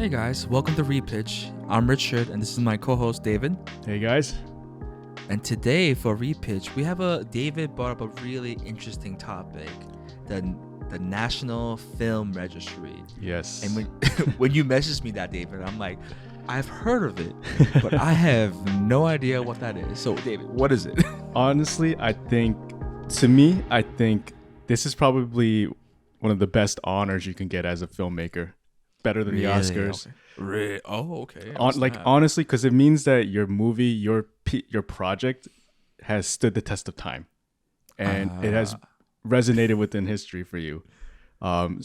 Hey guys, welcome to Repitch. I'm Richard and this is my co-host David. Hey guys. And today for Repitch, we have David brought up a really interesting topic, the National Film Registry. Yes. And when you messaged me that, David, I'm like, I've heard of it, but I have no idea what that is. So David, what is it? Honestly, I think this is probably one of the best honors you can get as a filmmaker. Better than the Oscars. Okay. Oh, okay. Honestly, because it means that your movie, your project has stood the test of time, and it has resonated within history for you. Can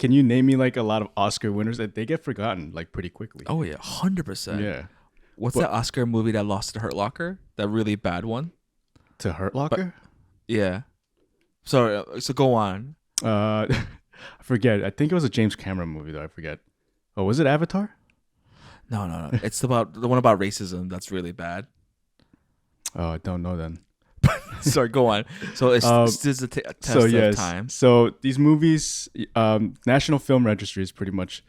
you name me a lot of Oscar winners that they get forgotten pretty quickly? Oh yeah, 100%. Yeah. What's that Oscar movie that lost to Hurt Locker? That really bad one. To Hurt Locker? Yeah. So go on. I forget. I think it was a James Cameron movie, though. I forget. Oh, was it Avatar? No. It's about the one about racism that's really bad. Oh, I don't know then. Sorry, go on. So it's a test of time. So these movies, National Film Registry is pretty much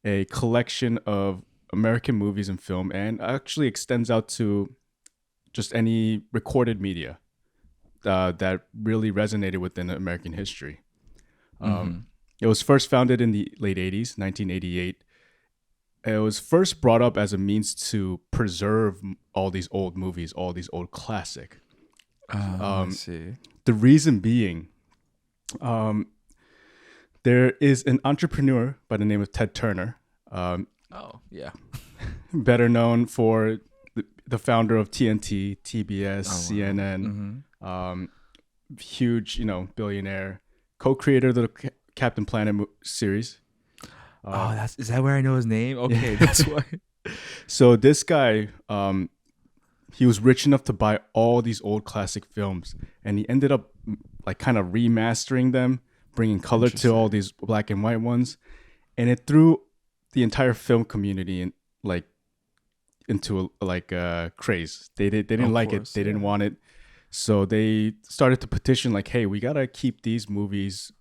a collection of American movies and film, and actually extends out to just any recorded media that really resonated within American history. It was first founded in the late 80s, 1988. It was first brought up as a means to preserve all these old movies, all these old classics. I see. The reason being, there is an entrepreneur by the name of Ted Turner. Oh, yeah. Better known for the founder of TNT, TBS, CNN, huge, billionaire, co-creator of the Captain Planet series. Is that where I know his name? Okay, that's why. So this guy, he was rich enough to buy all these old classic films, and he ended up kind of remastering them, bringing color to all these black and white ones, and it threw the entire film community into a craze. They didn't like it. They didn't want it. So they started to petition hey, we got to keep these movies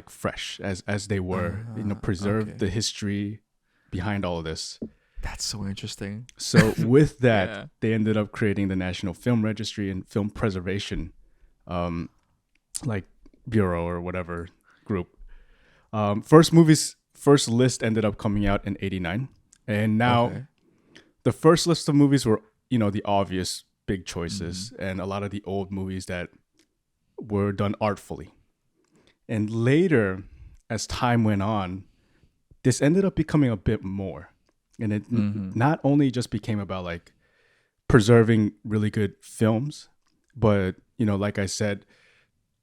fresh as they were, preserve the history behind all of this. That's so interesting. So with that, they ended up creating the National Film Registry and Film Preservation, bureau or whatever group. First list ended up coming out in 89. And now the first list of movies were, the obvious big choices and a lot of the old movies that were done artfully. And later, as time went on, this ended up becoming a bit more. And it not only just became about preserving really good films, but, like I said,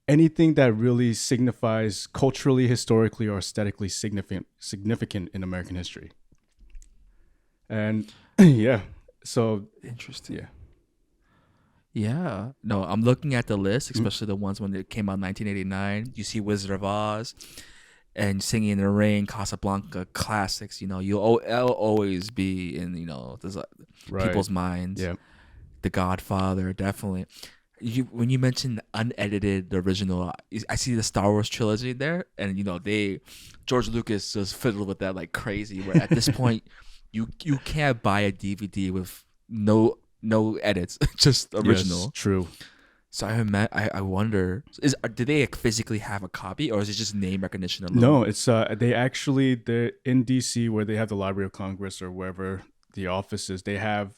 anything that really signifies culturally, historically, or aesthetically significant in American history. And yeah, so interesting. Yeah. Yeah. No, I'm looking at the list, especially the ones when it came out in 1989. You see Wizard of Oz and Singing in the Rain, Casablanca, classics. You'll always be in, people's minds. Yeah. The Godfather, definitely. When you mentioned unedited, the original, I see the Star Wars trilogy there. And, George Lucas just fiddled with that like crazy. Where at this point, you can't buy a DVD with no edits, just original. Yes, true. So I wonder, do they physically have a copy, or is it just name recognition alone? No, it's they're in DC where they have the Library of Congress or wherever the office is. They have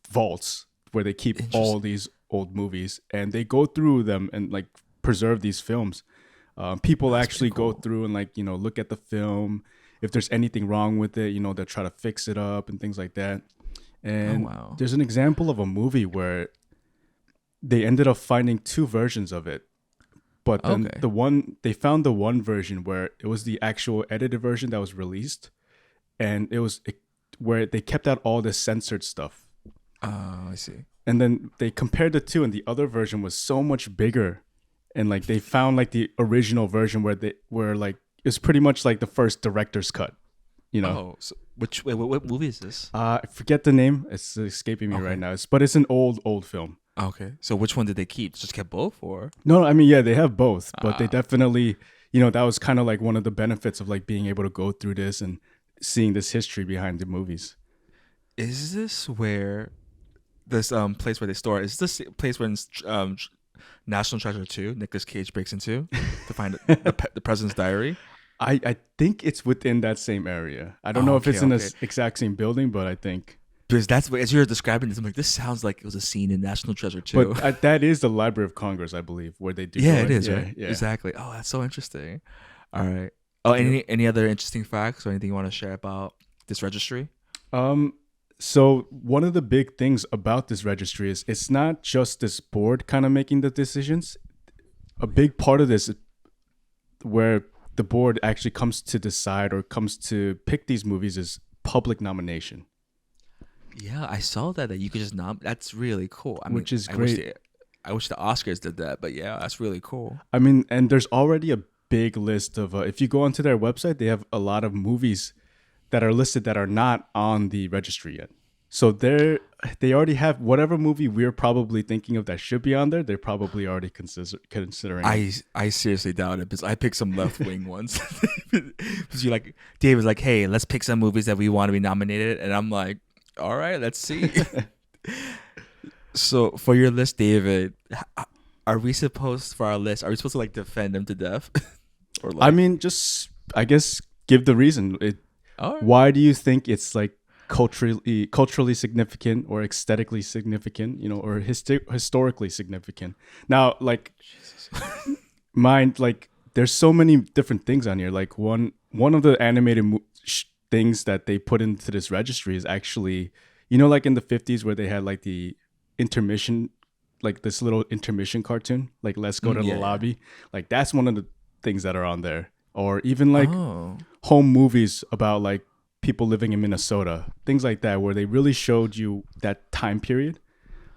vaults where they keep all these old movies, and they go through them and preserve these films. People actually go through and look at the film. If there's anything wrong with it, they'll try to fix it up and things like that. And there's an example of a movie where they ended up finding two versions of it. But then they found the one version where it was the actual edited version that was released. And it was where they kept out all the censored stuff. Oh, I see. And then they compared the two, and the other version was so much bigger. And they found the original version where it's pretty much the first director's cut, Oh, so what movie is this? I forget the name. It's escaping me right now. But it's an old film. Okay. So which one did they keep? Just kept both, or? No, I mean, yeah, they have both, but they definitely, that was kind of like one of the benefits of like being able to go through this and seeing this history behind the movies. Is this where this place where they store it, is this place where National Treasure 2 Nicolas Cage breaks into to find the president's diary? I think it's within that same area. I don't know if it's in the exact same building, but I think. Because that's what, as you're describing this, I'm like, this sounds like it was a scene in National Treasure 2. But that is the Library of Congress, I believe, where they do. Yeah, it is, right? Yeah. Exactly. Oh, that's so interesting. All right. Oh, any other interesting facts or anything you want to share about this registry? So one of the big things about this registry is it's not just this board kind of making the decisions. A big part of this, where the board actually comes to decide or comes to pick these movies, is public nomination. Yeah, I saw that you could just that's really cool. Which is great. I wish the Oscars did that, but yeah, that's really cool. I mean, and there's already a big list of, if you go onto their website, they have a lot of movies that are listed that are not on the registry yet. So they already have whatever movie we're probably thinking of that should be on there. They're probably already considering. I seriously doubt it, because I picked some left wing ones. Because Dave was like, hey, let's pick some movies that we want to be nominated, and I'm like, all right, let's see. So for your list, David, are we supposed to like defend them to death? Or like, I mean, just I guess give the reason. Right. Why do you think it's like culturally significant or aesthetically significant, or historically significant? Now, like, there's so many different things on here. Like one of the animated things that they put into this registry is actually, like in the 50s where they had like the intermission, like this little intermission cartoon, like Let's Go to the Lobby. Like that's one of the things that are on there. Or even like home movies about like people living in Minnesota, things like that, where they really showed you that time period.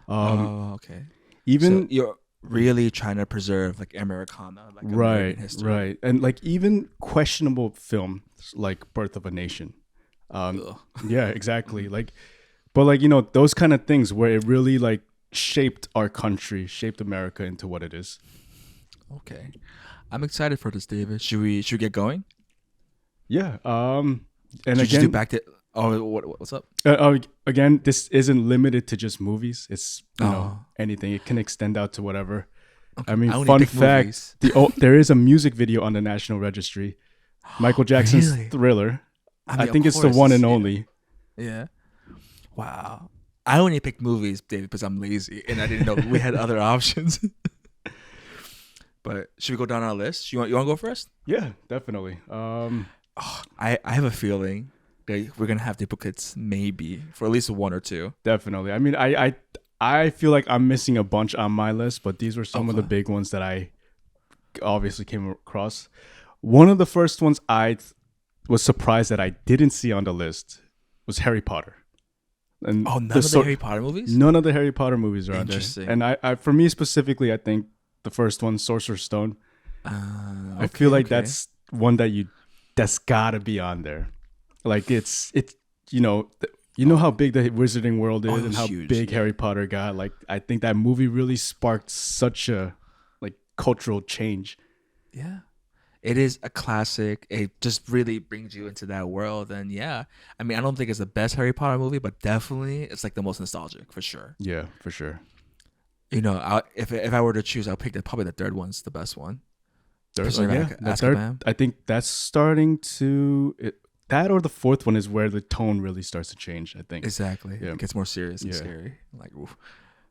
Okay. Even so you're really trying to preserve like Americana, like American history. Right, and like even questionable films like Birth of a Nation. Yeah, exactly. Like, but like those kind of things where it really like shaped our country, shaped America into what it is. Okay, I'm excited for this, David. Should we get going? Yeah. And again, do back to what's up? Again, this isn't limited to just movies. It's anything. It can extend out to whatever. Okay. I mean, fun fact: there is a music video on the National Registry. Michael Jackson's Thriller. I think it's the one and only. Yeah. Wow. I only picked movies, David, because I'm lazy and I didn't know we had other options. But should we go down our list? You want to go first? Yeah, definitely. I have a feeling that we're gonna have duplicates, maybe for at least one or two. Definitely. I mean, I feel like I'm missing a bunch on my list, but these were some of the big ones that I obviously came across. One of the first ones I was surprised that I didn't see on the list was Harry Potter. And none of the Harry Potter movies? None of the Harry Potter movies are on there. And I for me specifically, I think the first one, Sorcerer's Stone. I feel like that's one that's gotta be on there. Like it's how big the Wizarding World is and how huge, big Harry Potter got. Like I think that movie really sparked such a like cultural change. Yeah. It is a classic. It just really brings you into that world. And yeah, I mean, I don't think it's the best Harry Potter movie, but definitely it's like the most nostalgic for sure. Yeah, for sure. If I were to choose, I'll pick probably the third one's the best one. Third, I think that's starting to that or the fourth one is where the tone really starts to change. I think exactly. Yeah. It gets more serious and scary. Like, oof.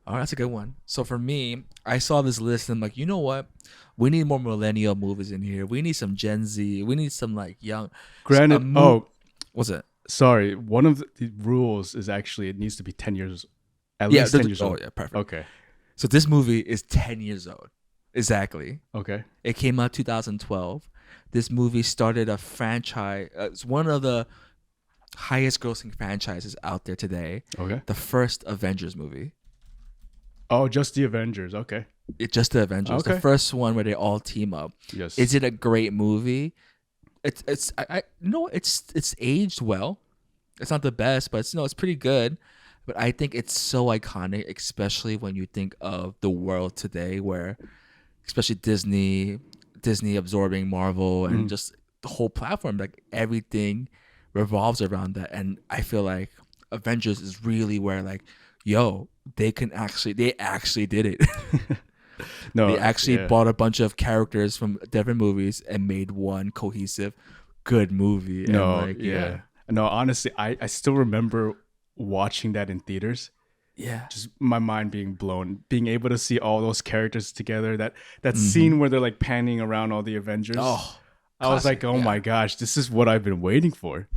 All right, that's a good one. So for me, I saw this list and I'm like, you know what? We need more millennial movies in here. We need some Gen Z. We need some like young. Granted, what's it? Sorry, one of the rules is actually it needs to be 10 years. At least 10 years old. Oh yeah, perfect. Okay. So this movie is 10 years old. Exactly. Okay. It came out 2012. This movie started a franchise. It's one of the highest grossing franchises out there today. Okay. The first Avengers movie. Oh, just the Avengers. Okay. Just the Avengers. Okay. The first one where they all team up. Yes. Is it a great movie? It's aged well. It's not the best, but it's pretty good. But I think it's so iconic, especially when you think of the world today, where especially Disney Disney absorbing Marvel and just the whole platform, like everything revolves around that. And I feel like Avengers is really where like, yo, they actually did it. No, They actually bought a bunch of characters from different movies and made one cohesive, good movie. No, And like, no. Honestly, I still remember watching that in theaters. yeah, Just my mind being blown, being able to see all those characters together. That scene where they're like panning around all the Avengers. Oh, I was like, oh my gosh, this is what I've been waiting for.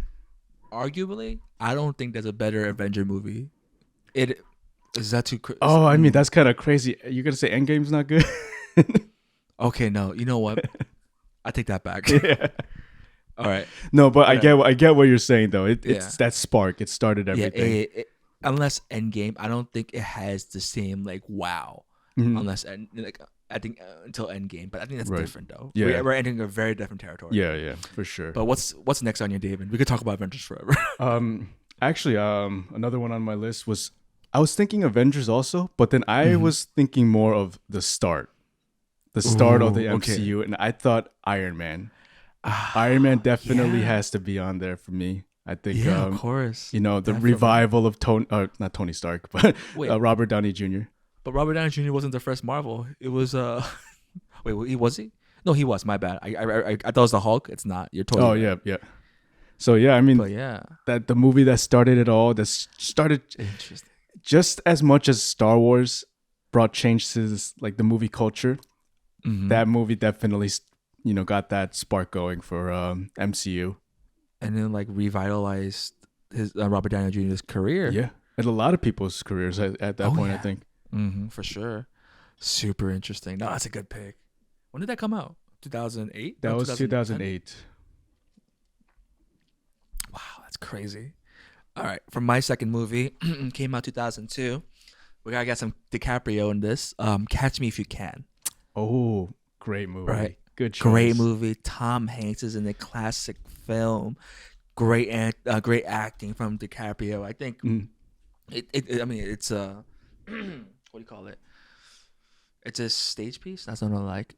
Arguably, I don't think there's a better Avenger movie. It is that too? Oh, I mean, that's kind of crazy. You're gonna say Endgame's not good? Okay, no. You know what? I take that back. Yeah. All right. No, but I get what you're saying though. It's that spark. It started everything. Unless Endgame, I don't think it has the same like wow. Unless I think until Endgame, but I think that's different though. Yeah, we're entering a very different territory. Yeah, for sure. But what's next on your David? We could talk about Avengers forever. Actually, another one on my list was I was thinking Avengers also, but then I was thinking more of the start of the MCU, and I thought Iron Man. Iron Man definitely has to be on there for me. I think, of course. You know, the revival of not Tony Stark, but Robert Downey Jr. But Robert Downey Jr. wasn't the first Marvel. It was wait, was he? No, he was. My bad. I thought it was the Hulk. It's not. You're totally. Oh right. yeah. So yeah, I mean, that the movie that started it all, that started just as much as Star Wars brought change to this, like the movie culture. That movie definitely, got that spark going for MCU. And then like revitalized his Robert Downey Jr.'s career. Yeah, and a lot of people's careers at that point. I think. For sure. Super interesting. No, that's a good pick. When did that come out? 2008. That was 2008. Wow, that's crazy. All right, for my second movie, came out 2002. We gotta get some DiCaprio in this. Catch Me If You Can. Oh, great movie. Right. Good choice. Great movie. Tom Hanks is in a classic film. Great acting from DiCaprio. I think I mean, it's a what do you call it? It's a stage piece. That's not like,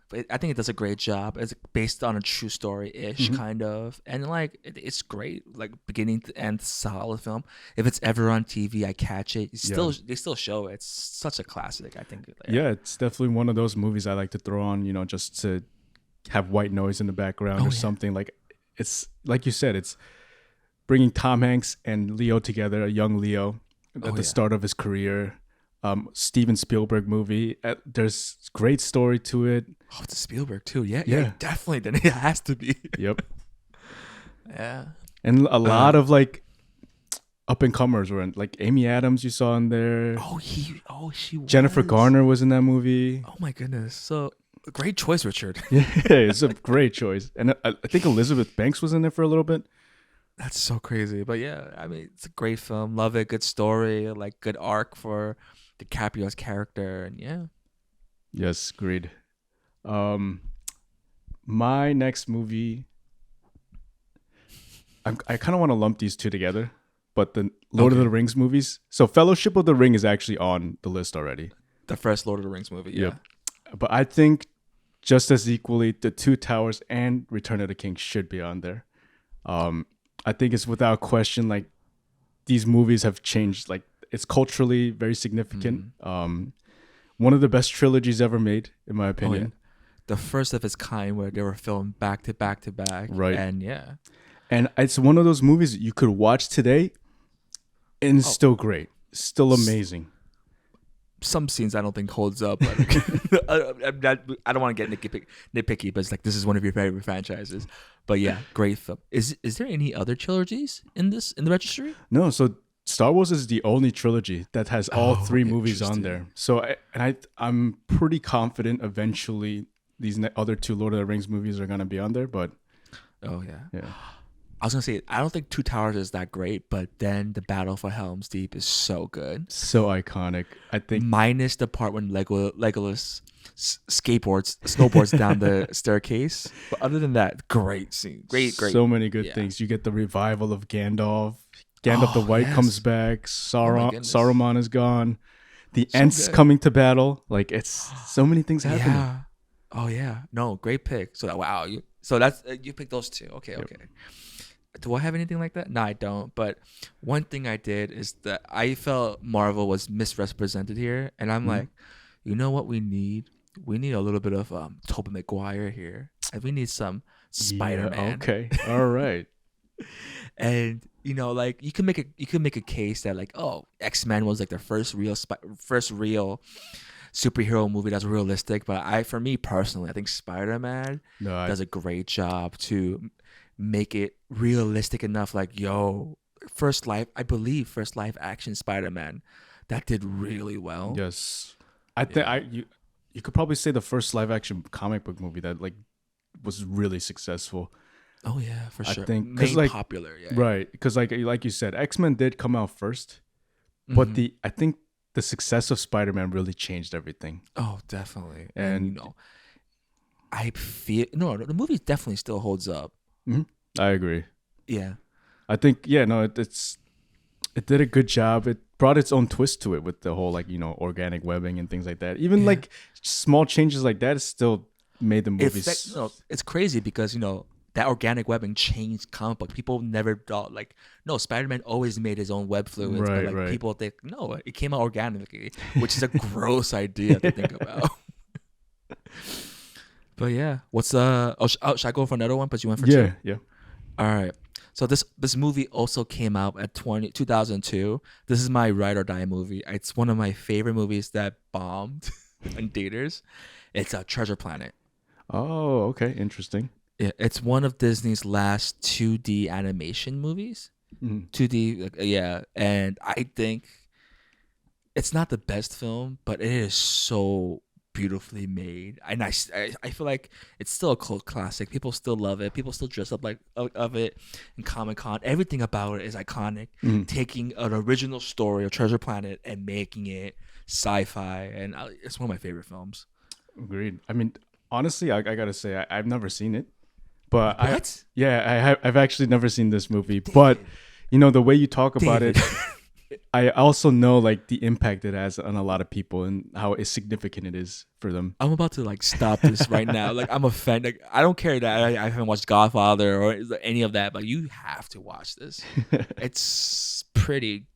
but I think it does a great job. It's based on a true story-ish kind of, and like it's great, like beginning to end, solid film. If it's ever on TV, I catch it. They still show it. It's such a classic. I think. Yeah, it's definitely one of those movies I like to throw on, just to have white noise in the background or something. Like it's like you said, it's bringing Tom Hanks and Leo together, a young Leo at the start of his career. Steven Spielberg movie. There's great story to it. Oh, it's a Spielberg too. Yeah, definitely. Then it has to be. Yep. Yeah. And a lot of like up and comers were in, like Amy Adams. You saw in there. She was. Jennifer Garner was in that movie. Oh my goodness. So great choice, Richard. Yeah, it's a great choice. And I think Elizabeth Banks was in there for a little bit. That's so crazy. But yeah, I mean, it's a great film. Love it. Good story. Like good arc for DiCaprio's character. And yeah. Yes, agreed. My next movie, I kind of want to lump these two together, but the Lord of the Rings movies. So Fellowship of the Ring is actually on the list already. The first Lord of the Rings movie. Yeah. Yep. But I think just as equally, The Two Towers and Return of the King should be on there. I think it's without question, like these movies have changed. Like it's culturally very significant. One of the best trilogies ever made, in my opinion. Oh, yeah. The first of its kind, where they were filmed back to back to back. Right. And yeah. And it's one of those movies you could watch today and it's still great. Still amazing. Some scenes I don't think holds up. But I don't want to get nitpicky, but it's like this is one of your favorite franchises. But yeah, great film. Is there any other trilogies in the registry? No, so Star Wars is the only trilogy that has all three movies on there. So I'm pretty confident eventually these other two Lord of the Rings movies are gonna be on there. But yeah. I was gonna say I don't think Two Towers is that great, but then the Battle for Helm's Deep is so good, so iconic. I think minus the part when Legolas snowboards down the staircase. But other than that, great scene, great. So many good things. You get the revival of Gandalf. Gandalf the White comes back. Saruman is gone. The Ents coming to battle. Like it's so many things happening. Yeah. Oh yeah, no, great pick. So wow, so that's you picked those two. Okay, Yep. okay. Do I have anything like that? No, I don't. But one thing I did is that I felt Marvel was misrepresented here, and I'm Mhm. like, you know what we need? We need a little bit of Tobey Maguire here, and we need some Spider Yeah. Man. Okay. All right. And like you can make a case that like, oh, X-Men was like the first real superhero movie that's realistic. But for me personally, I think Spider-Man No, does a great job to make it realistic enough. Like, yo, I believe first live action Spider-Man that did really well. yes. I think Yeah. you could probably say the first live action comic book movie that like was really successful. Oh yeah, for I sure. think because Made like popular. Yeah, yeah. right because like you said, X-Men did come out first, but Hmm. I think the success of Spider-Man really changed everything. Oh, definitely. And And I feel no, the movie definitely still holds up. mhm, I agree. Yeah. I think yeah, no, it did a good job. It brought its own twist to it with the whole like organic webbing and things like that. Even Yeah. like small changes like that still made the movies. It's crazy because that organic webbing changed comic book. People never thought like, no, Spider-Man always made his own web fluids, but Right, like right. people think no, it came out organically, which is a gross idea to think about. But yeah, what's should I go for another one? But you went for two. Yeah, yeah. All right. So this movie also came out at 2002. This is my ride or die movie. It's one of my favorite movies that bombed in theaters. It's a Treasure Planet. Oh, okay, interesting. Yeah, it's one of Disney's last 2D animation movies. Mhm. 2D, yeah, and I think it's not the best film, but it is so beautifully made, and I feel like it's still a cult classic. People still love it. People still dress up like of it in Comic Con. Everything about it is iconic. Mhm. Taking an original story of Treasure Planet and making it sci-fi, and it's one of my favorite films. Agreed. I mean, honestly, I gotta say I've never seen it, but What, I've actually never seen this movie. But the way you talk about David? it, I also know like the impact it has on a lot of people and how significant it is for them. I'm about to like stop this right now. Like I'm offended. Like, I don't care that I haven't watched Godfather or any of that, but you have to watch this. It's pretty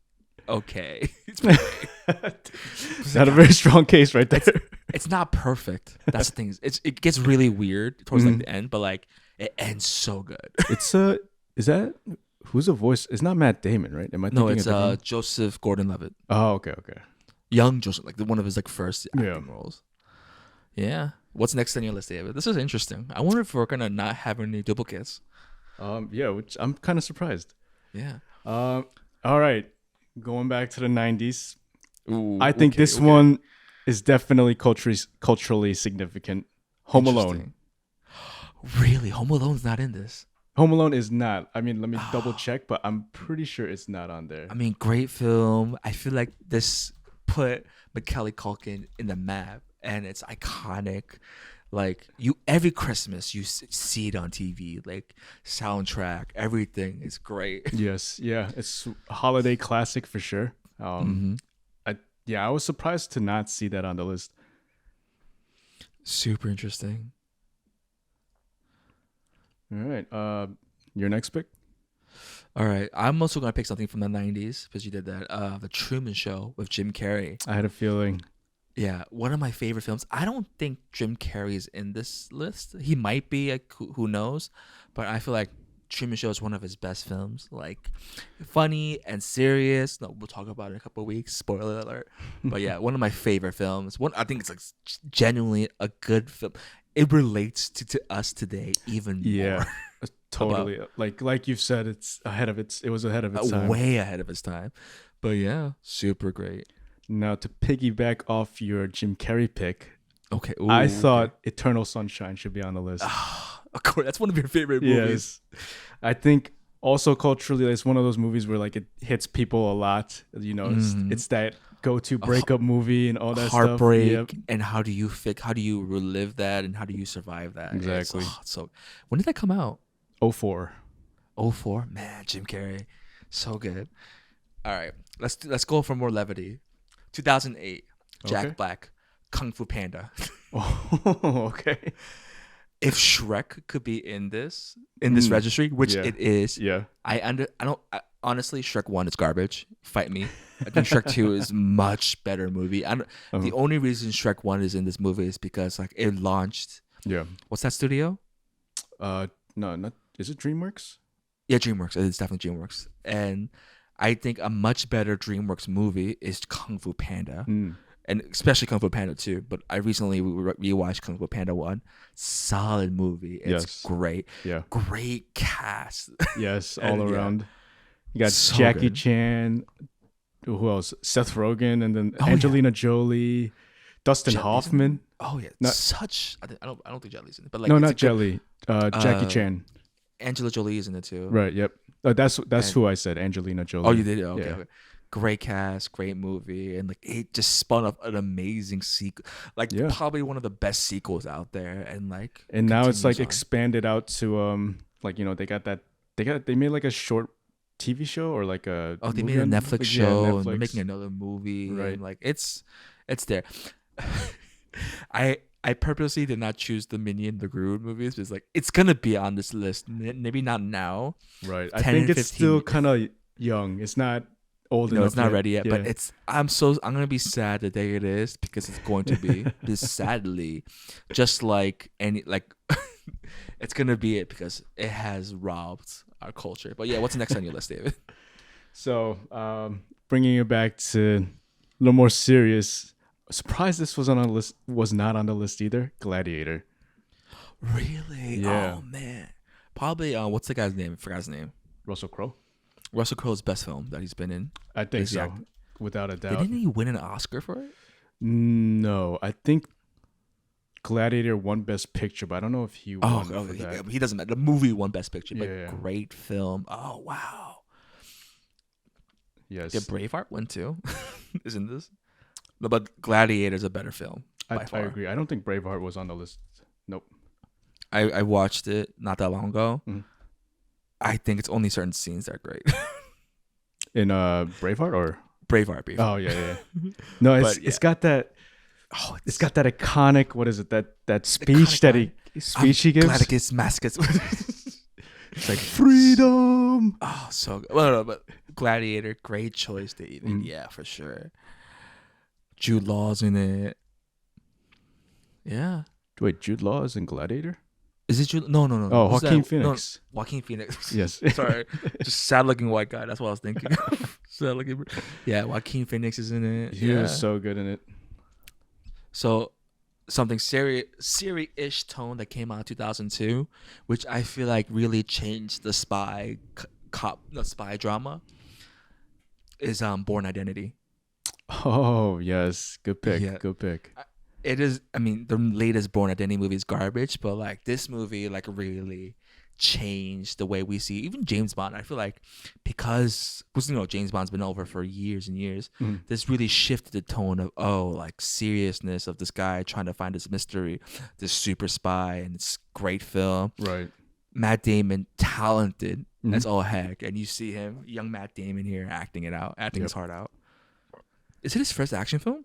okay. It's pretty, Not a very strong case right there. it's not perfect. That's the thing. It gets really weird towards like the end, but like it ends so good. It's is that who's the voice? It's not Matt Damon, right? Am I No, thinking it's of different? Joseph Gordon-Levitt, Oh, okay, okay. young Joseph, like one of his like first Yeah. acting roles. Yeah. What's next on your list, David? This is interesting. I wonder if we're gonna not have any duplicates. Yeah, which I'm kind of surprised. Yeah. All right, going back to the '90s. Ooh, I think okay, this okay. one is definitely culturally significant. Home Alone. Interesting. Really, Home Alone's not in this. Home Alone is not. I mean, let me double check, but I'm pretty sure it's not on there. I mean, great film. I feel like this put Macaulay Culkin in the map, and it's iconic. Like every Christmas you see it on TV. Like soundtrack, everything is great. Yes, yeah, it's a holiday classic for sure. Hmm. I was surprised to not see that on the list. Super interesting. All right, your next pick. All right, I'm also gonna pick something from the '90s because you did that. The Truman Show with Jim Carrey. I had a feeling. Yeah, one of my favorite films. I don't think Jim Carrey is in this list. He might be, like, who knows? But I feel like Truman Show is one of his best films. Like, funny and serious. No, we'll talk about it in a couple of weeks. Spoiler alert. But yeah, one of my favorite films. I think it's like genuinely a good film. It relates to us today even Yeah, more. totally. Like you've said, it was ahead of its time. Way ahead of its time. But yeah, super great. Now to piggyback off your Jim Carrey pick, Okay. I thought Eternal Sunshine should be on the list. Of course, that's one of your favorite movies. Yes. I think also culturally, it's one of those movies where like it hits people a lot. It's that go-to breakup movie and all that Heartbreak, stuff. Yep. and how do you relive that, and how do you survive that? Exactly. So when did that come out? 04. 04. Man, Jim Carrey, so good. All right, let's go for more levity. 2008, Jack Okay. Black, Kung Fu Panda. Oh, okay. If Shrek could be in this registry, which Yeah. it is, Yeah. honestly, Shrek 1 is garbage. Fight me. I think Shrek 2 is much better movie. The only reason Shrek 1 is in this movie is because like it launched. Yeah. What's that studio? No, not is it DreamWorks? Yeah, DreamWorks. It's definitely DreamWorks. And I think a much better DreamWorks movie is Kung Fu Panda. And especially Kung Fu Panda 2. But I recently rewatched Kung Fu Panda 1. Solid movie. It's great. Yeah. Great cast. Yes, all around. You got So Jackie good. Chan. Who else? Seth Rogen, and then Angelina Jolie, Dustin Jet Li's Hoffman. Oh yeah, I don't think Jet Li's in it, but like No, it's not a good- Jelly. Jackie Chan. Angela Jolie is in it too. Right. Yep. That's who I said. Angelina Jolie. Oh, you did? Okay, Yeah. okay. Great cast, great movie, and like it just spun up an amazing sequel. Like probably one of the best sequels out there, and like And now it's like continues on. expanded out to like they made like a short TV show or like a Oh, they movie made a on Netflix like, show, and Netflix. they're making another movie, Right. and like it's there. I purposely did not choose the Minion the Groot movies because like it's gonna be on this list. Maybe not now. Right. I 10 think and it's 15. still kind of young. It's not old enough. No, it's not ready yet. Yeah. But I'm gonna be sad the day it is because it's going to be. Because sadly, just like it's gonna be it because it has robbed our culture. But yeah, what's next on your list, David? So, bringing it back to a little more serious. Surprised this was on a list. Was not on the list either. Gladiator. Really? Yeah. Oh man. Probably. What's the guy's name? I forgot his name. Russell Crowe. Russell Crowe's best film that he's been in. I think Is he so, act- without a doubt. Didn't he win an Oscar for it? No, I think Gladiator won Best Picture, but I don't know if he won for that. he doesn't matter. The movie won Best Picture, but Yeah. great film. Oh wow. Yes, Did Braveheart win too? Isn't this? No, but Gladiator's a better film. I by far. agree. I don't think Braveheart was on the list. Nope. I watched it not that long ago. Mhm. I think it's only certain scenes that are great. In Braveheart or Braveheart. oh yeah. No, it's got that. Oh, It's got that iconic. What is it? That speech that he gives. Gladys Maskets. It's like freedom. Oh, so good. Well, no, but Gladiator, great choice, David. Yeah, for sure. Jude Law's in it. Yeah. Wait, Jude Law is in Gladiator? Is it Jude? No. Oh, Who's Joaquin that? Phoenix. No, Joaquin Phoenix. Yes. Sorry. Just sad looking white guy. That's what I was thinking. Sad looking. Yeah, Joaquin Phoenix is in it. He was so good in it. So something serious-ish tone that came out in 2002, which I feel like really changed the spy drama, is Born Identity. Oh yes, good pick. Yeah. Good pick. It is. I mean, the latest Born Identity movie is garbage, but like this movie, like really changed the way we see even James Bond. I feel like because James Bond's been over for years and years. This really shifted the tone of like seriousness of this guy trying to find this mystery, this super spy, and it's great film. Right. Matt Damon, talented as all heck, and you see him, young Matt Damon here, acting his heart out. Is it his first action film?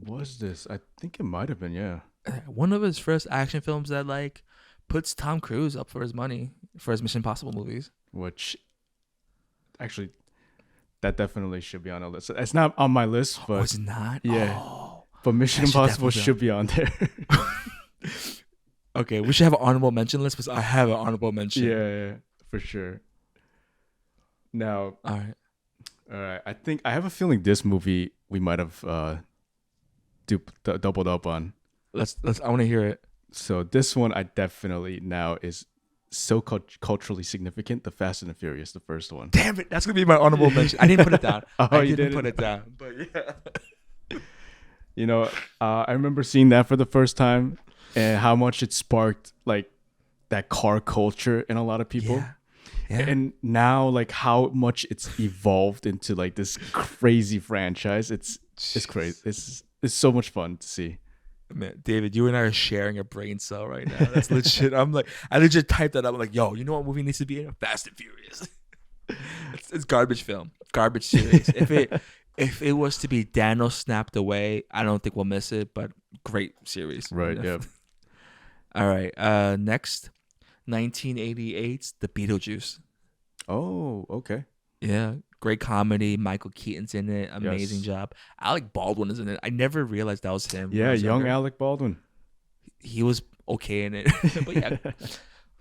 Was this? I think it might have been. Yeah. One of his first action films that like puts Tom Cruise up for his money for his Mission Impossible movies. Which, actually, that definitely should be on a list. It's not on my list, but it's not. Yeah. Oh. But Mission That should Impossible definitely should be on there. Okay, we should have an honorable mention list because I have an honorable mention. yeah, for sure. Now, All right. I think I have a feeling this movie we might have doubled up on. Let's. I want to hear it. So this one I definitely now is so culturally significant. The Fast and the Furious, the first one. Damn it, that's gonna be my honorable mention. I didn't put it down. I you didn't didn't? put it down. But yeah. You know, I remember seeing that for the first time and how much it sparked like that car culture in a lot of people. Yeah. And now like how much it's evolved into like this crazy franchise. It's crazy. It's so much fun to see. Man, David, you and I are sharing a brain cell right now. That's legit. I legit typed that up. I'm like, yo, you know what movie needs to be in? Fast and Furious. It's garbage film, garbage series. If it was to be Daniel snapped away, I don't think we'll miss it. But great series. Right. Yeah. All right. Next, 1988's The Beetlejuice. Oh, okay. Yeah, great comedy. Michael Keaton's in it. Amazing Yes. job. Alec Baldwin is in it. I never realized that was him. When I Yeah, was young younger. Alec Baldwin. He was okay in it. But yeah,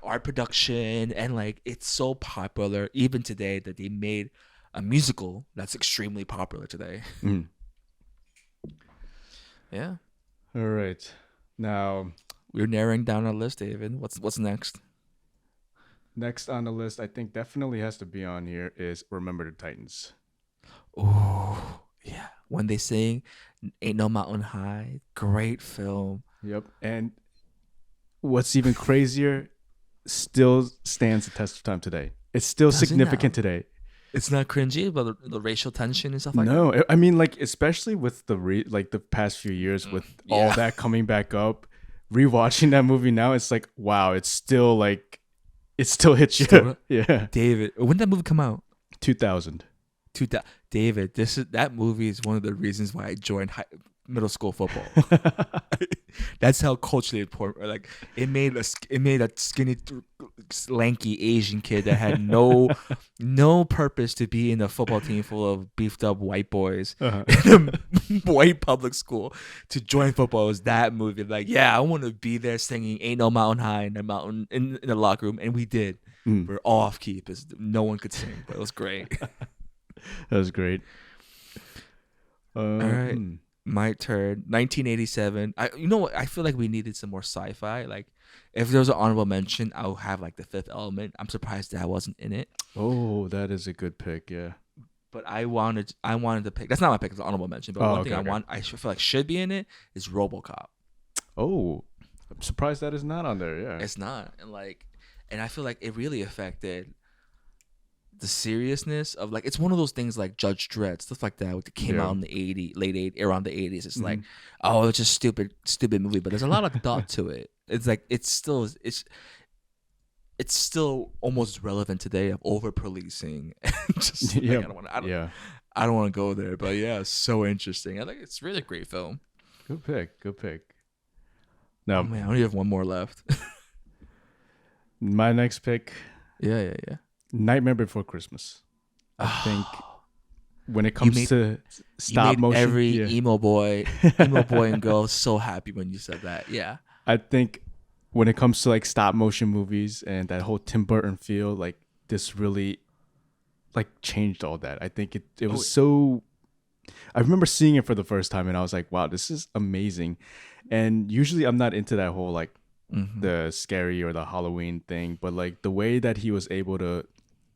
art production and like it's so popular even today that they made a musical that's extremely popular today. Mm. Yeah, All right. Now, we're narrowing down our list, David. What's next? next on the list, I think definitely has to be on here is Remember the Titans. Oh yeah, when they sing "Ain't No Mountain High," great film. Yep. And what's even crazier, still stands the test of time today. It's still Does it significant now? today. It's not cringy, but the racial tension and stuff like that. No, I mean, like, especially with like the past few years with all Yeah. that coming back up, rewatching that movie now, it's like, wow, it's still like, it still hits you. Still- Yeah. David, when did that movie come out? 2000. David, that movie is one of the reasons why I joined middle school football. That's how culturally important. Like it made a skinny, lanky Asian kid that had no purpose to be in a football team full of beefed up white boys Uh-huh. in a white public school to join football. It was that movie. Like, yeah, I want to be there singing "Ain't No Mountain High" in the locker room, and we did. Mm. We're all off key because no one could sing, but it was great. That was great. All right. My turn. 1987. You know what? I feel like we needed some more sci-fi. Like, if there was an honorable mention, I would have like The Fifth Element. I'm surprised that wasn't in it. Oh, that is a good pick. Yeah. But I wanted to pick. That's not my pick. It's an honorable mention. But one thing I feel like should be in it is RoboCop. Oh, I'm surprised that is not on there. Yeah. It's not, and I feel like it really affected the seriousness of like it's one of those things like Judge Dredd, stuff like that, which came out in the around the 80s. It's like, oh, it's just stupid movie, but there's a lot of thought to it. It's like it's still almost relevant today of over policing. Just like, I don't want to go there, but yeah, it's so interesting. I think it's really a great film. Good pick. Oh Now, man, I only have one more left. my next pick, Yeah. Nightmare Before Christmas. I think when it You comes to You stop made motion, every emo boy and girl so happy when you said that. Yeah. I think when it comes to like stop motion movies and that whole Tim Burton feel, like this really like changed all that. I think it was so. I remember seeing it for the first time and I was like, wow, this is amazing. And usually I'm not into that whole like the scary or the Halloween thing, but like the way that he was able to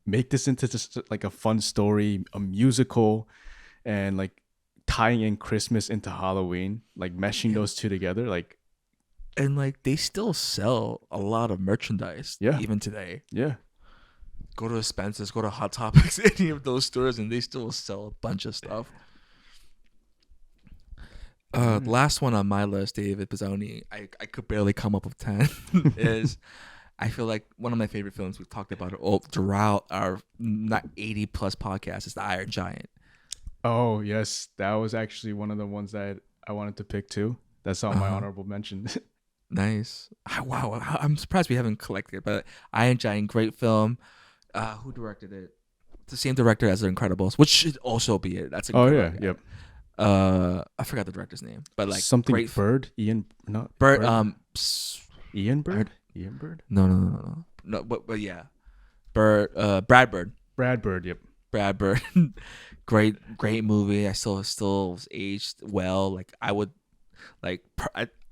make this into just like a fun story, a musical, and like tying in Christmas into Halloween, like meshing those two together, like. And like they still sell a lot of merchandise even today. Yeah. Go to Spencer's, go to Hot Topics, any of those stores, and they still sell a bunch of stuff. Last one on my list, David, because I could barely come up with 10, is I feel like one of my favorite films we've talked about throughout our not 80 plus podcast is The Iron Giant. Oh yes, that was actually one of the ones that I wanted to pick too. That's on my honorable mention. Nice. Wow, I'm surprised we haven't collected it, but Iron Giant, great film. Who directed it? The same director as The Incredibles, which should also be it. That's Yep. I forgot the director's name, but like something great Bird, Ian, not Bird. Ian Bird, Ian Bird. No, but yeah, Bird. Brad Bird. Brad Bird. Yep. Brad Bird. great movie. I still aged well. Like I would, like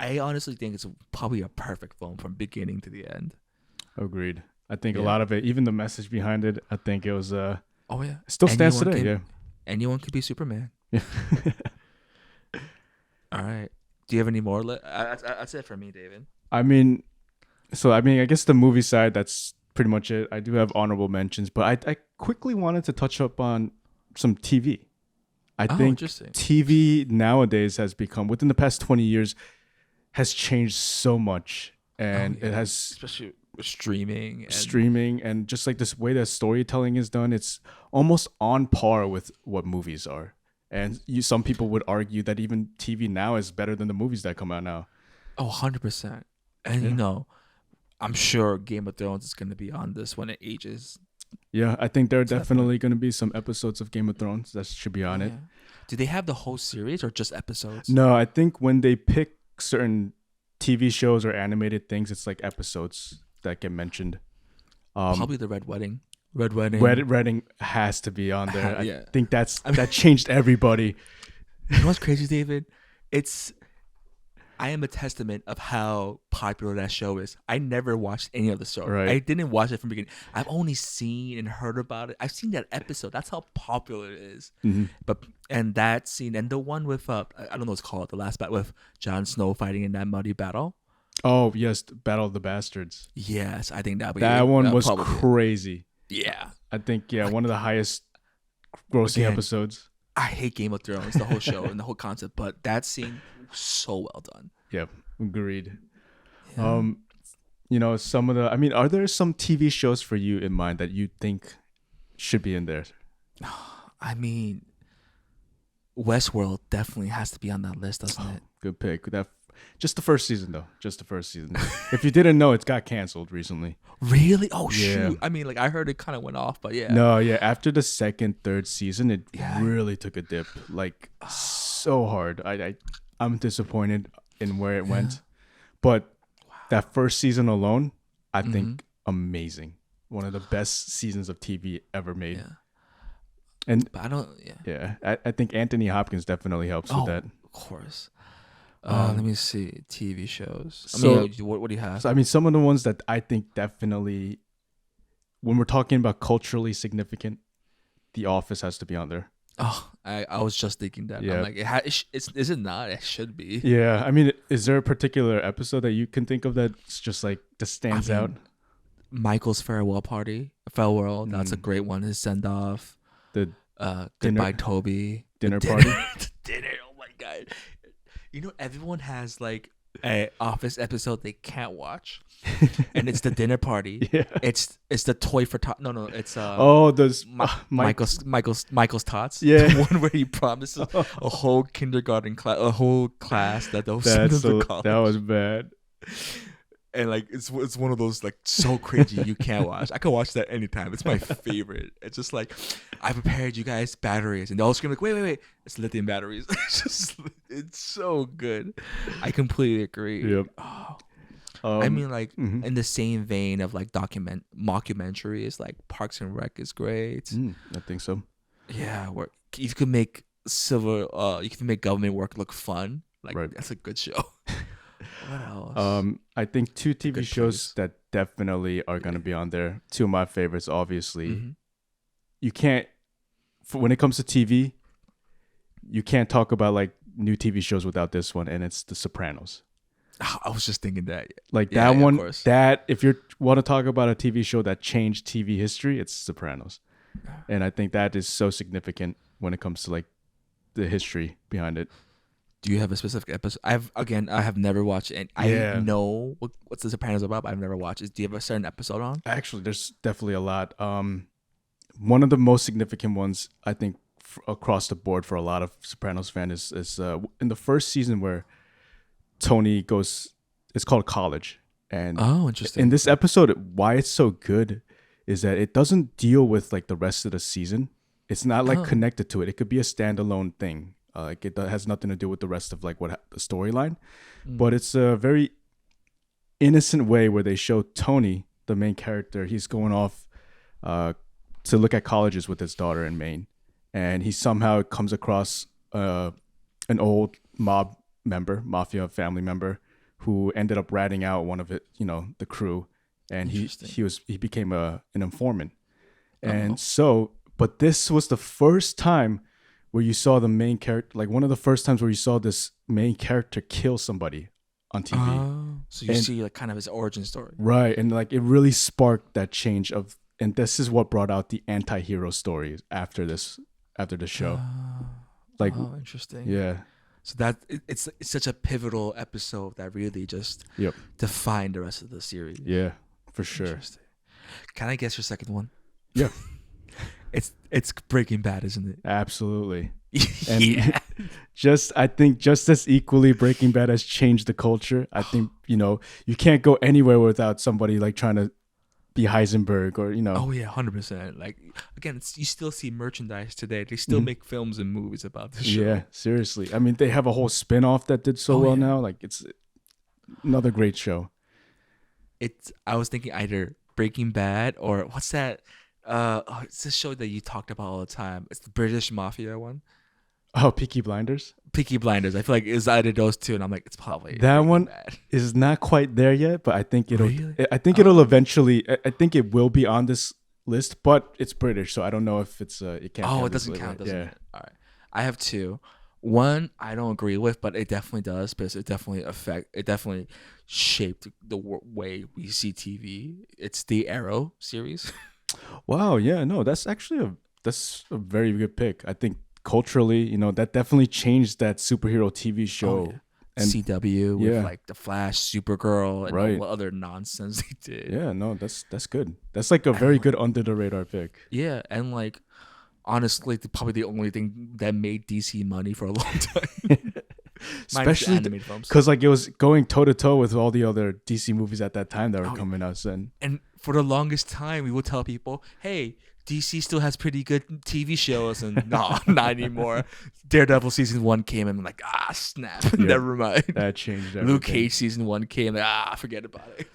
I honestly think it's probably a perfect film from beginning to the end. Agreed. I think a lot of it, even the message behind it, I think it was oh yeah, it still stands today. Yeah. Anyone could be Superman. Yeah. All right. Do you have any more? That's it for me, David. I guess the movie side, that's pretty much it. I do have honorable mentions, but I quickly wanted to touch up on some TV. I think TV nowadays has become, within the past 20 years, has changed so much. And it has... Especially with streaming. And just like this way that storytelling is done, it's almost on par with what movies are. And some people would argue that even TV now is better than the movies that come out now. Oh, 100%. And Yeah. I'm sure Game of Thrones is going to be on this when it ages. Yeah, I think there are To that definitely going to be some episodes of Game of Thrones that should be on it. Do they have the whole series or just episodes? No, I think when they pick certain TV shows or animated things, it's like episodes that get mentioned. Probably the Red Wedding. Red Wedding. Wedding has to be on there. Yeah. I think that changed everybody. You know what's crazy, David? I am a testament of how popular that show is. I never watched any of the show. Right. I didn't watch it from the beginning. I've only seen and heard about it. I've seen that episode. That's how popular it is. Mm-hmm. And that scene and the one with I don't know what it's called, the last battle with Jon Snow fighting in that muddy battle. Oh yes, Battle of the Bastards. Yes, I think that one was crazy. Yeah, I think one of the highest grossing episodes. I hate Game of Thrones, the whole show and the whole concept, but that scene so well done. Yep, agreed. Yeah. Some of the. I mean, are there some TV shows for you in mind that you think should be in there? I mean, Westworld definitely has to be on that list, doesn't it? Good pick. Just the first season, though. Just the first season. If you didn't know, it got canceled recently. Really? Oh, yeah. Shoot. I mean, I heard it kind of went off, but yeah. No, yeah. After the second, third season, it really took a dip. So hard. I'm disappointed in where it went. But that first season alone, I think amazing. One of the best seasons of TV ever made. Yeah. But I don't, yeah. I think Anthony Hopkins definitely helps with that. Of course. Let me see. TV shows. What do you have? So, some of the ones that I think definitely, when we're talking about culturally significant, The Office has to be on there. Oh, I was just thinking that. Yeah. I'm like, is it not? It should be. Yeah. I mean, is there a particular episode that you can think of that's just that stands out? Michael's farewell. That's a great one. His send off. The Goodbye, Toby. Dinner party. Dinner. Oh my god. Everyone has a Office episode they can't watch, and it's the dinner party. Yeah. It's the toy for tots. No, it's those Michael's tots. Yeah, the one where he promises a whole kindergarten class, a whole class that they'll send him to college. That was bad. And it's one of those so cringy you can't watch. I can watch that anytime. It's my favorite. It's just I prepared you guys batteries, and they're all screaming wait, it's lithium batteries. It's so good. I completely agree. Yep. I mean, in the same vein of mockumentaries, Parks and Rec is great. I think so. Yeah, where you could make you can make government work look fun. Right. That's a good show. What else? I think two TV shows that definitely are going to be on there. Two of my favorites, obviously. You can't, when it comes to TV, you can't talk about new TV shows without this one, and it's The Sopranos. I was just thinking that. That one, if you want to talk about a TV show that changed TV history, it's Sopranos. And I think that is so significant when it comes to the history behind it. Do you have a specific episode? I have never watched it. I know what's The Sopranos about, but I've never watched it. Do you have a certain episode on? Actually, there's definitely a lot. One of the most significant ones, I think, across the board for a lot of Sopranos fans is in the first season where Tony goes. It's called College, and interesting. In this episode, why it's so good is that it doesn't deal with the rest of the season. It's not connected to it. It could be a standalone thing. It has nothing to do with the rest of the storyline, but it's a very innocent way where they show Tony, the main character. He's going off to look at colleges with his daughter in Maine, and he somehow comes across an old mafia family member who ended up ratting out one of it, the crew, and he became an informant, and but this was the first time where you saw the main character, one of the first times where you saw this main character kill somebody on TV. So you see kind of his origin story. Right. And it really sparked that change and this is what brought out the anti-hero stories after the show. Interesting. Yeah. So that it's such a pivotal episode that really just defined the rest of the series. Yeah, for sure. Can I guess your second one? Yeah. It's Breaking Bad, isn't Absolutely. it? And Yeah. I think just as equally Breaking Bad has changed the culture. I think, you can't go anywhere without somebody like trying to be Heisenberg or, Oh yeah, 100%. Like again, you still see merchandise today. They still Mhm. make films and movies about the Yeah, show. seriously. I mean, they have a whole spin-off that did so Oh well yeah, now. Like it's another great show. I was thinking either Breaking Bad or what's that? It's a show that you talked about all the time. It's the British Mafia one, Oh, Peaky Blinders. Peaky Blinders. I feel like it's either those two, and I'm like, it's probably That Breaking one Bad. is not quite there yet, but I think Really? it'll Oh. eventually I think it will be on this list, but it's British, so I don't know if it can't be Oh, on it this doesn't list. count, doesn't Yeah. it? All right. I have two. One I don't agree with, but it definitely does because it definitely shaped the way we see TV. It's the Arrow series. Wow, yeah, no, that's a very good pick. I think culturally, that definitely changed that superhero TV Oh show. yeah. And CW with yeah, like the Flash, Supergirl, and all right. what other nonsense they did. Yeah, no, that's good. That's like a And very like good under the radar pick. yeah, and like honestly, probably the only thing that made DC money for a long time, minus the Especially animated films. because like it was going toe to toe with all the other DC movies at that time that were Oh, coming out. Then and for the longest time, we would tell people, "Hey, DC still has pretty good TV shows," and no, not anymore. Daredevil season 1 came, and I'm like, ah, snap, yep, never mind. that changed Luke everything. Cage season 1 came, like, forget about it.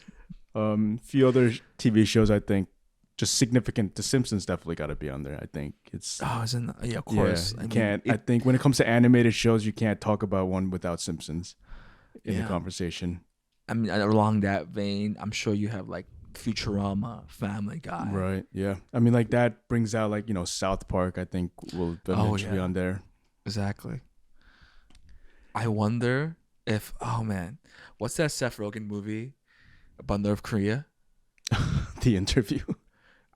Few other TV shows I think just significant. The Simpsons definitely got to be on there. I think it's Oh, isn't yeah, of yeah. course. I You mean, can't. I think when it comes to animated shows, you can't talk about one without Simpsons in the yeah. conversation. I mean, along that vein, I'm sure you have like Futurama, Family Guy. Right. Yeah. I mean, like that brings out like South Park. I think will Oh eventually be yeah, on there. exactly. I wonder if oh man, what's that Seth Rogen movie about North Korea? The interview.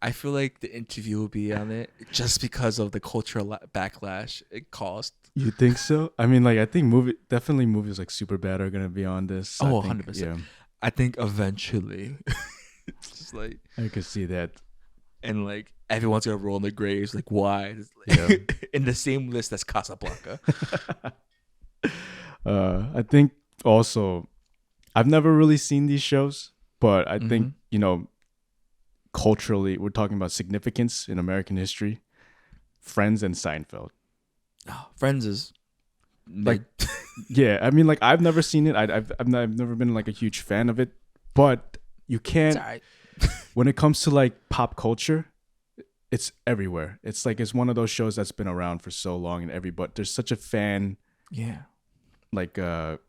I feel like the interview will be on it just because of the cultural backlash it caused. You think so? I mean, like I think movies like Superbad are gonna be on this. Oh, I think 100%. yeah, I think eventually, it's just like, I could see that. and like everyone's gonna roll in their graves. Like, why? It's Yeah. like, in the same list as Casablanca. I think also I've never really seen these shows, but I think Mm-hmm. culturally we're talking about significance in American history. Friends and Seinfeld. Oh, Friends is Like, mid. yeah, I mean, like I've never seen it. I've never been like a huge fan of it, but you It's can't alright. when it comes to like pop culture. It's everywhere. It's like it's one of those shows that's been around for so long, and everybody there's such a fan Yeah. like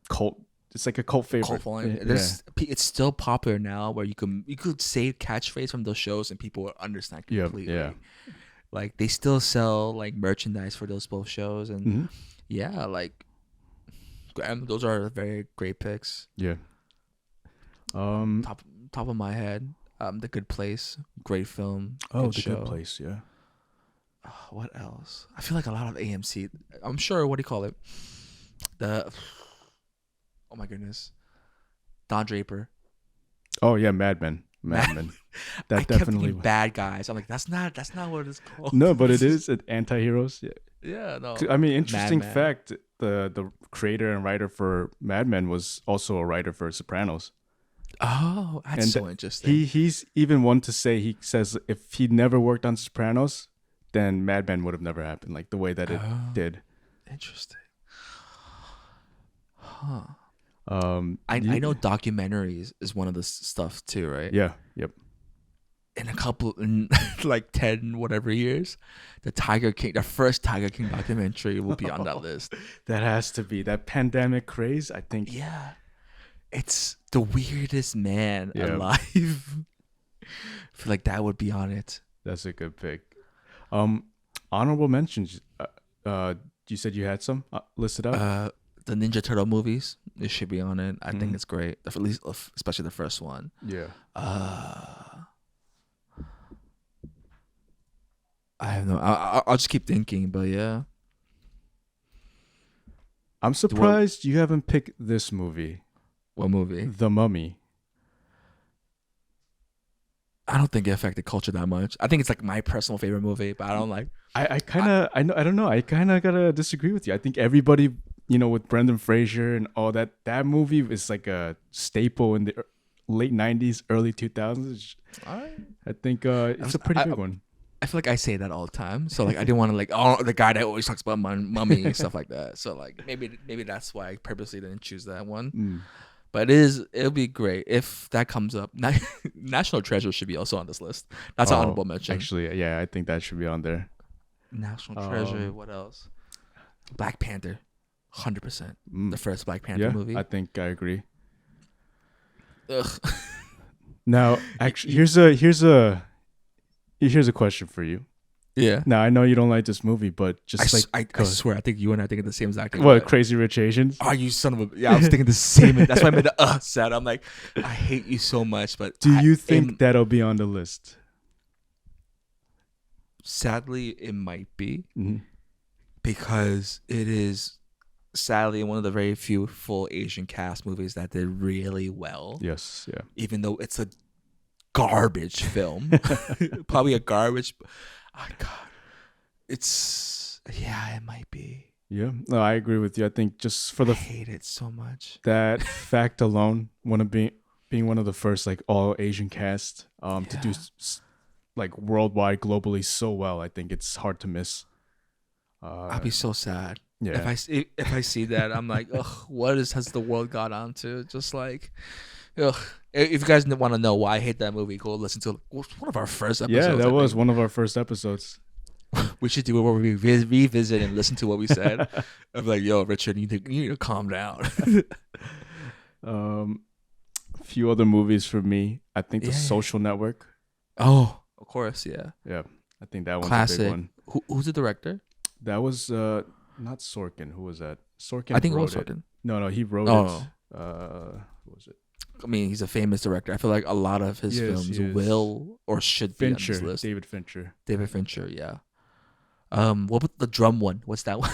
cult. It's like a cult favorite. Cult following. Yeah, It's still popular now where you could say catchphrase from those shows and people will understand yeah, completely. yeah. Like they still sell like merchandise for those both shows and Hmm. yeah, like those are very great picks. Yeah. Top of my head, The Good Place, great film, Oh, good The show. Good Place. Yeah. What else? I feel like a lot of AMC. I'm sure. What do you call it? The oh my goodness, Don Draper. Oh yeah, Mad Men. Mad Men. I That kept definitely. thinking Bad Guys. I'm like, that's not what it's called. No, but it This is anti-heroes. Yeah. Yeah, no. I mean, Mad interesting Men. fact: the creator and writer for Mad Men was also a writer for Sopranos. Oh, that's And so interesting. he's even one to say he says if he never worked on Sopranos, then Mad Men would have never happened like the way that it Oh, did. interesting. Huh. I Ye- know documentaries is one of the stuff too, right? Yeah. Yep. In like 10 whatever years, the first Tiger King documentary will be on that list. That has to be that pandemic craze. I think. Yeah. It's the weirdest man Yeah. alive. I feel like that would be on it. That's a good pick. Honorable mentions. You said you had some listed out. The Ninja Turtle movies, it should be on it. I think Mhm. it's great. At least, especially the first one. Yeah. I have no. I'll just keep thinking, but yeah. I'm surprised you haven't picked this movie, What movie? The Mummy. I don't think it affected culture that much. I think it's like my personal favorite movie, but I don't like. I kind of I don't know. I kind of gotta disagree with you. I think everybody, with Brendan Fraser and all that movie is like a staple in the late '90s, early 2000s. I think it's a pretty big one. I feel like I say that all the time, so like I didn't want to like the guy that always talks about mummy and stuff like that. So like maybe that's why I purposely didn't choose that one. But it'll be great if that comes up. National Treasure should be also on this list. That's an honorable mention. Actually, yeah, I think that should be on there. National Treasure. What else? Black Panther, 100%. The first Black Panther movie. I think I agree. Ugh. Now, actually, here's a question for you. Yeah. Now I know you don't like this movie, but just I swear, I think you and I think of the same exact thing. What, Crazy Rich Asians? Oh, you son of a! Yeah, I was thinking the same. That's why I made the sound. I'm like, I hate you so much, but do you think that'll be on the list? Sadly, it might be because it is sadly one of the very few full Asian cast movies that did really well. Yes, yeah. Even though it's a garbage film, probably a garbage. Oh God, it might be. Yeah, no, I agree with you. I think just for I hate it so much. That fact alone, being one of the first like all Asian cast to do like worldwide, globally so well, I think it's hard to miss. I'll be so sad. Yeah. If I see that, I'm like, ugh, has the world got onto? Just like, ugh. If you guys want to know why I hate that movie, go listen to one of our first episodes. Yeah, that was one of our first episodes. We should do it where we revisit and listen to what we said. I'm like, yo, Richard, you need to calm down. A few other movies for me. I think The Social Network. Oh, of course, yeah. Yeah, I think that one's classic. A big one. Who's the director? That was not Sorkin. Who was that? Sorkin. I think it was Sorkin. No, he wrote it. Who was it? I mean, he's a famous director. I feel like a lot of his films will or should be on this list. David Fincher, yeah. What about the drum one? What's that one?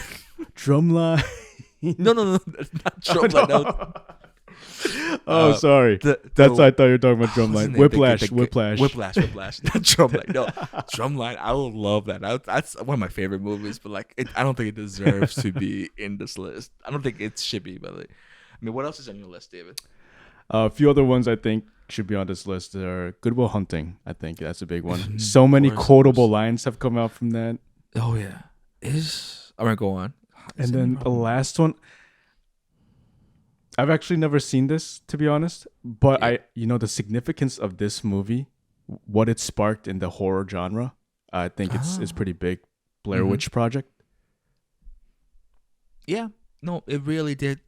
Drumline. No, not Drumline. No. Sorry. I thought you were talking about Drumline. Whiplash. Not Drumline. No, Drumline. I would love that. That's one of my favorite movies. But like, I don't think it deserves to be in this list. I don't think it should be. But like, I mean, what else is on your list, David? A few other ones I think should be on this list are Good Will Hunting. I think that's a big one. So many quotable lines have come out from that. Oh yeah, I'm gonna go on. And then the last one, I've actually never seen this, to be honest. But the significance of this movie, what it sparked in the horror genre, I think it's pretty big. Blair Witch Project. Yeah, no, it really did.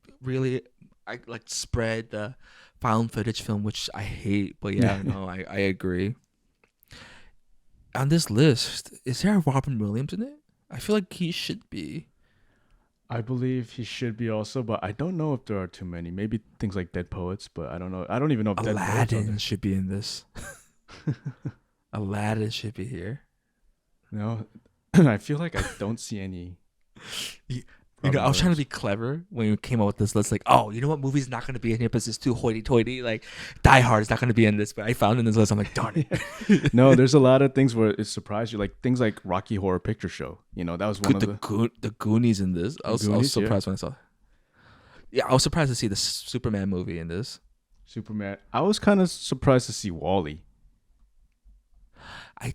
I like spread the found footage film, which I hate, but I agree. On this list, is there a Robin Williams in it? I feel like he should be. I believe he should be also, but I don't know if there are too many. Maybe things like Dead Poets, but I don't know. I don't even know if Aladdin should be in this. Aladdin should be here. No, I feel like I don't see any. I was trying to be clever when we came up with this list. Like, oh, you know what movie's not going to be in here because it's too hoity-toity. Like, Die Hard is not going to be in this, but I found it in this list. I'm like, darn it. No, there's a lot of things where it surprised you. Like things like Rocky Horror Picture Show. That was one of the Goonies in this. I was surprised when I saw. Yeah, I was surprised to see the Superman movie in this. Superman. I was kind of surprised to see WALL-E. I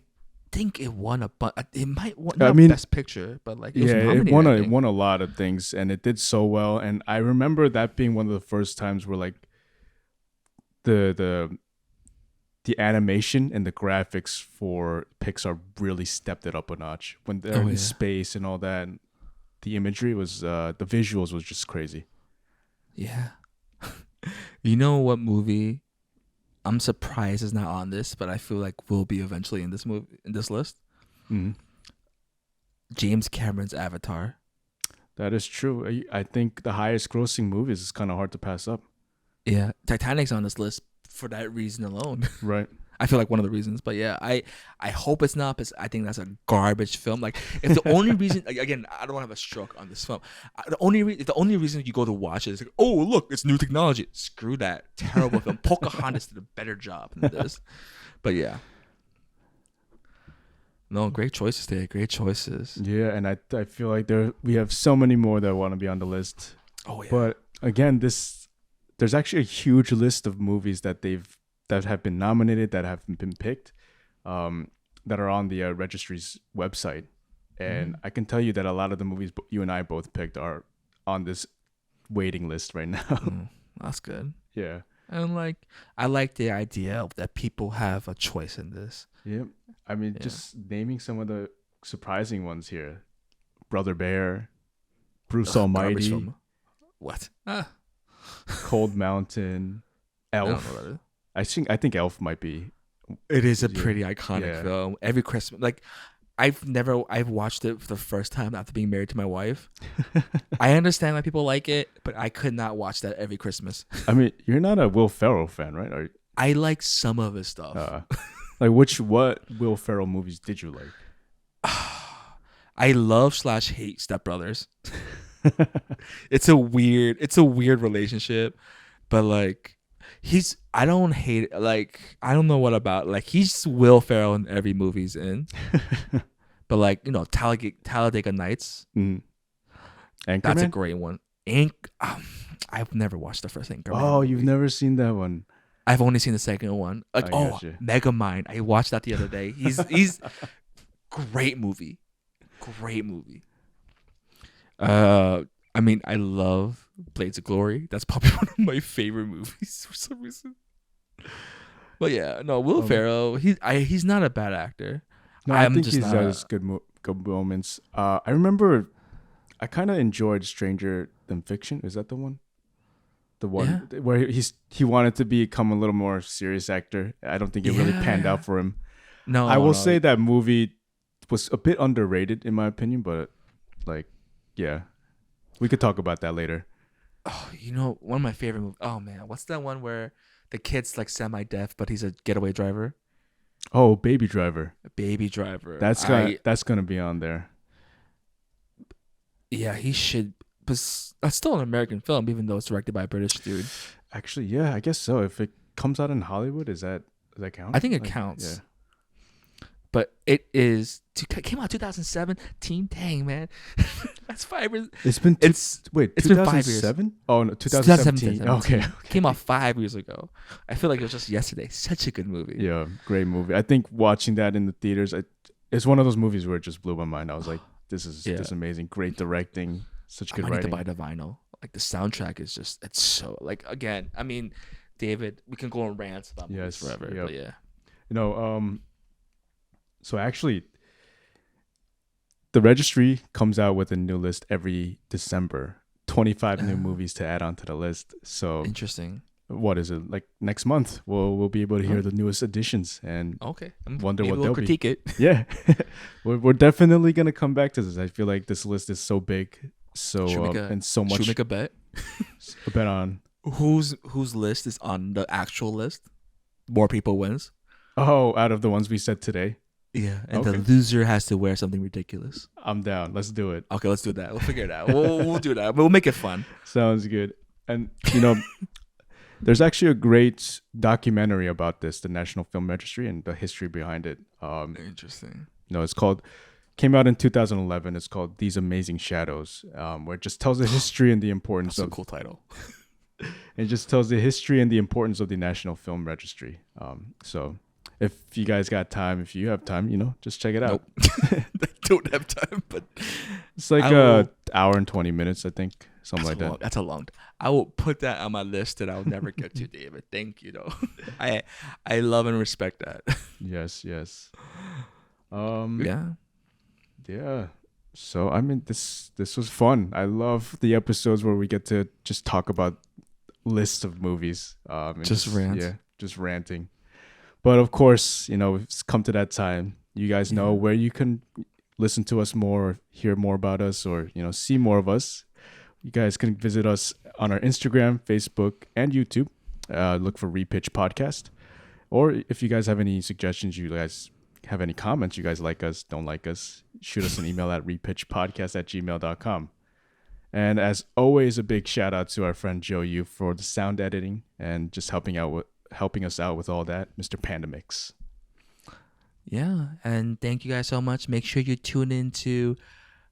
think it won it might not Best Picture, but like it won a lot of things, and it did so well. And I remember that being one of the first times where like the animation and the graphics for Pixar really stepped it up a notch when they're in space and all that. And the imagery was the visuals was just crazy. Yeah. You know what movie I'm surprised is not on this, but I feel like will be eventually in this list. Mm-hmm. James Cameron's Avatar. That is true. I think the highest grossing movies is kind of hard to pass up. Yeah, Titanic's on this list for that reason alone. Right. I feel like one of the reasons, but yeah, I hope it's not, because I think that's a garbage film. Like, if the only reason, again, I don't want to have a stroke on this film. The only reason you go to watch it is like, oh look, it's new technology. Screw that terrible film. Pocahontas did a better job than this. But yeah, No, great choices there. Great choices. Yeah, and I feel like we have so many more that want to be on the list. Oh yeah. But again, there's actually a huge list of movies that have been nominated, that have been picked, that are on the registry's website. And I can tell you that a lot of the movies you and I both picked are on this waiting list right now. That's good. Yeah. And I like the idea of that people have a choice in this. Yeah. I mean, just naming some of the surprising ones here. Brother Bear, Bruce Almighty, what? Cold Mountain, Elf. I don't know what that is. I think Elf might be. It is a pretty iconic film. Every Christmas, I've watched it for the first time after being married to my wife. I understand why people like it, but I could not watch that every Christmas. I mean, you're not a Will Ferrell fan, right? I like some of his stuff. What Will Ferrell movies did you like? I love / hate Step Brothers. It's a weird relationship, but I don't hate it. I don't know what about he's Will Ferrell in every movie he's in. But Talladega Nights. Anchorman? That's a great one. I've never watched the first Anchorman. Oh, you've never seen that one? I've only seen the second one. Megamind. I watched that the other day. He's great movie. Great movie. I mean, I love Blades of Glory. That's probably one of my favorite movies for some reason. But yeah, no, Will Ferrell. He's not a bad actor. No, I think he has good moments. I remember, I kind of enjoyed Stranger Than Fiction. Is that the one? The one where he wanted to become a little more serious actor. I don't think it really panned out for him. No, I will say that movie was a bit underrated in my opinion, but we could talk about that later. Oh, one of my favorite movies. Oh man, what's that one where the kid's semi-deaf but he's a getaway driver? Oh, Baby Driver. Baby Driver. That's gonna be on there. Yeah, he should. But that's still an American film, even though it's directed by a British dude. Actually, yeah, I guess so. If it comes out in Hollywood, does that count? I think it counts. Yeah. But it came out 2017. Dang, man, that's 5 years. It's been 2007. Oh no, 2017. Okay. Came out 5 years ago. I feel like it was just yesterday. Such a good movie. Yeah, great movie. I think watching that in the theaters, it's one of those movies where it just blew my mind. I was like, this is amazing. Great directing. Such good writing. I need to buy the vinyl. The soundtrack is just, it's so again. I mean, David, we can go on rants about movies forever. Yep. But yeah. So actually, the registry comes out with a new list every December. 25 new movies to add onto the list. So interesting. What is it next month? We'll be able to hear the newest additions and wonder what they'll critique it. Yeah, we're definitely gonna come back to this. I feel like this list is so big, and so much. Should we make a bet? A bet on whose list is on the actual list? More people wins. Oh, out of the ones we said today. Yeah, and the loser has to wear something ridiculous. I'm down. Let's do it. Okay, let's do that. We'll figure it out. We'll do that. We'll make it fun. Sounds good. And there's actually a great documentary about this, the National Film Registry, and the history behind it. Interesting. Came out in 2011. It's called These Amazing Shadows, where it just tells the history and the importance of. That's a cool title. It just tells the history and the importance of the National Film Registry. So if you guys got time, if you have time, just check it out. Nope. I don't have time, but it's like an hour and 20 minutes, I think. Something like that. That's a long. I will put that on my list that I'll never get to, David. Thank you, though. I love and respect that. Yes. Yeah. So I mean, this was fun. I love the episodes where we get to just talk about lists of movies. Just rant. Yeah, just ranting. But of course, it's come to that time. You guys know where you can listen to us more, hear more about us, or see more of us. You guys can visit us on our Instagram, Facebook, and YouTube. Look for Repitch Podcast. Or if you guys have any suggestions, you guys have any comments, you guys like us, don't like us, shoot us an email at repitchpodcast@gmail.com. And as always, a big shout out to our friend Joe Yoo for the sound editing and just helping us out with all that, Mr. Pandamix. Yeah, and thank you guys so much. Make sure you tune into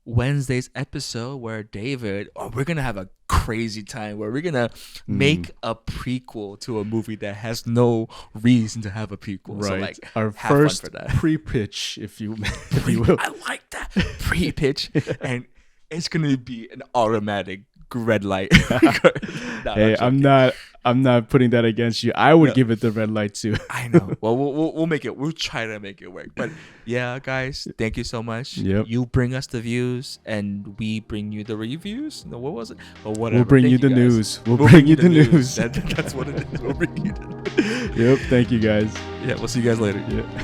Wednesday's episode where David, we're gonna have a crazy time where we're gonna make a prequel to a movie that has no reason to have a prequel. Right. So like Our have fun first for that. pre-pitch, if you will. I like that pre-pitch, and it's gonna be an automatic red light. No, Hey, I'm not putting that against you. I would give it the red light too. I know. Well, we'll make it. We'll try to make it work. But yeah, guys, thank you so much. Yep. You bring us the views, and we bring you the reviews. No, what was it? Or whatever. We'll bring Thank you the guys. news. We'll bring you the news. That's what it is. We'll bring you the news. Yep. Thank you guys. Yeah, we'll see you guys later. Yeah.